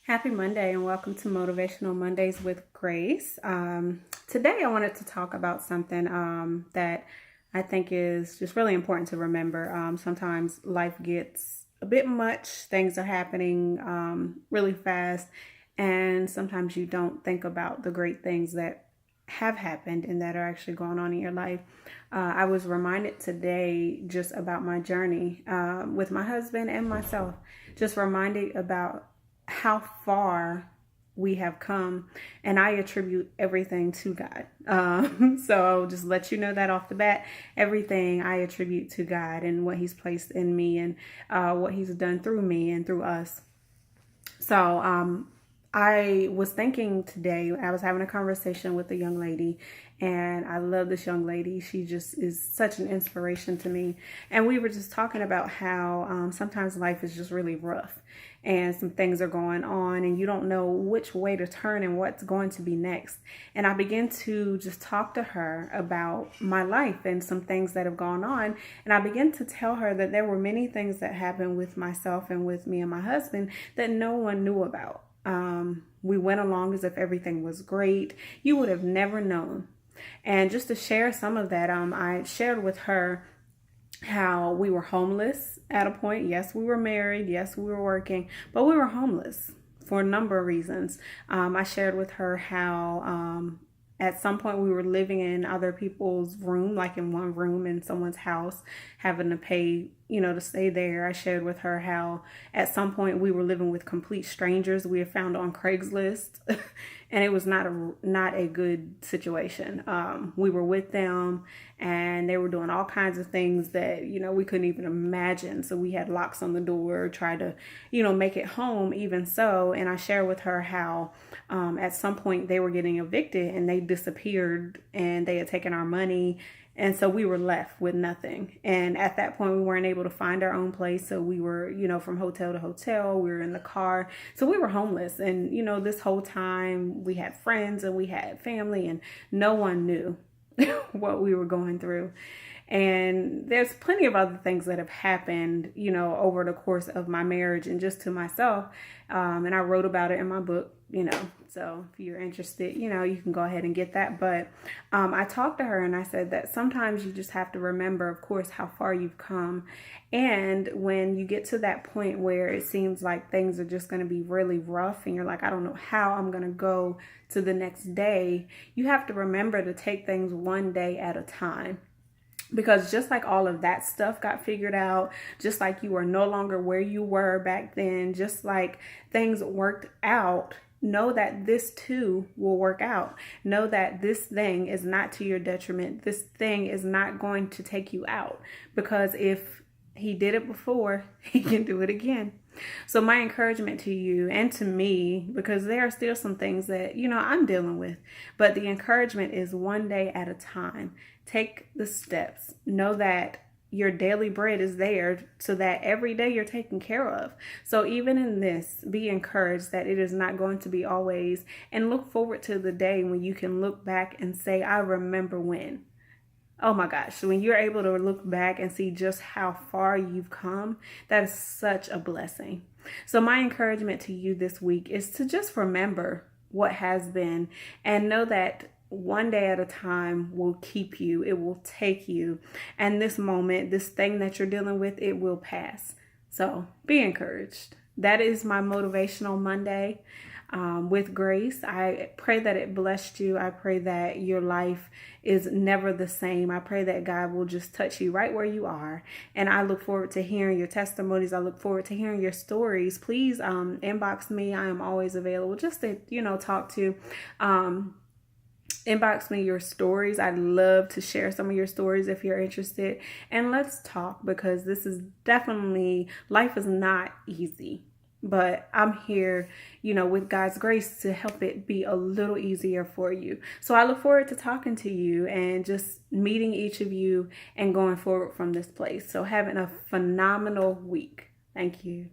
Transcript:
Happy Monday and welcome to Motivational Mondays with Grace. Today I wanted to talk about something that I think is just really important to remember. Sometimes life gets a bit much, things are happening really fast, and sometimes you don't think about the great things that have happened and that are actually going on in your life. I was reminded today just about my journey with my husband and myself, just reminded about how far we have come, and I attribute everything to God. So I'll just let you know that off the bat, everything I attribute to God and what He's placed in me and what He's done through me and through us. So I was thinking today, I was having a conversation with a young lady, and I love this young lady. She just is such an inspiration to me. And we were just talking about how sometimes life is just really rough and some things are going on and you don't know which way to turn and what's going to be next. And I began to just talk to her about my life and some things that have gone on. And I began to tell her that there were many things that happened with myself and with me and my husband that no one knew about. We went along as if everything was great. You would have never known. And just to share some of that, I shared with her how we were homeless at a point. Yes, we were married. Yes, we were working, but we were homeless for a number of reasons. I shared with her how at some point we were living in other people's room, like in one room in someone's house, having to pay, to stay there. I shared with her how at some point we were living with complete strangers we had found on Craigslist. And it was not a good situation. We were with them and they were doing all kinds of things that, we couldn't even imagine. So we had locks on the door, tried to, make it home even so. And I shared with her how at some point they were getting evicted and they disappeared and they had taken our money. And so we were left with nothing. And at that point, we weren't able to find our own place. So we were, from hotel to hotel, we were in the car. So we were homeless. And, this whole time we had friends and we had family and no one knew what we were going through. And there's plenty of other things that have happened, over the course of my marriage and just to myself. And I wrote about it in my book, so if you're interested, you can go ahead and get that. But I talked to her and I said that sometimes you just have to remember, of course, how far you've come. And when you get to that point where it seems like things are just going to be really rough and you're like, I don't know how I'm going to go to the next day, you have to remember to take things one day at a time. Because just like all of that stuff got figured out, just like you are no longer where you were back then, just like things worked out, know that this too will work out. Know that this thing is not to your detriment. This thing is not going to take you out. Because if He did it before, He can do it again. So my encouragement to you and to me, because there are still some things that, I'm dealing with, but the encouragement is one day at a time. Take the steps. Know that your daily bread is there so that every day you're taken care of. So even in this, be encouraged that it is not going to be always, and look forward to the day when you can look back and say, I remember when. Oh my gosh, when you're able to look back and see just how far you've come, that is such a blessing. So my encouragement to you this week is to just remember what has been and know that one day at a time will keep you. It will take you. And this moment, this thing that you're dealing with, it will pass. So be encouraged. That is my Motivational Monday with Grace. I pray that it blessed you. I pray that your life is never the same. I pray that God will just touch you right where you are. And I look forward to hearing your testimonies. I look forward to hearing your stories. Please inbox me. I am always available just to, talk to. Inbox me your stories. I'd love to share some of your stories if you're interested. And let's talk, because this is definitely, life is not easy. But I'm here, with God's grace to help it be a little easier for you. So I look forward to talking to you and just meeting each of you and going forward from this place. So having a phenomenal week. Thank you.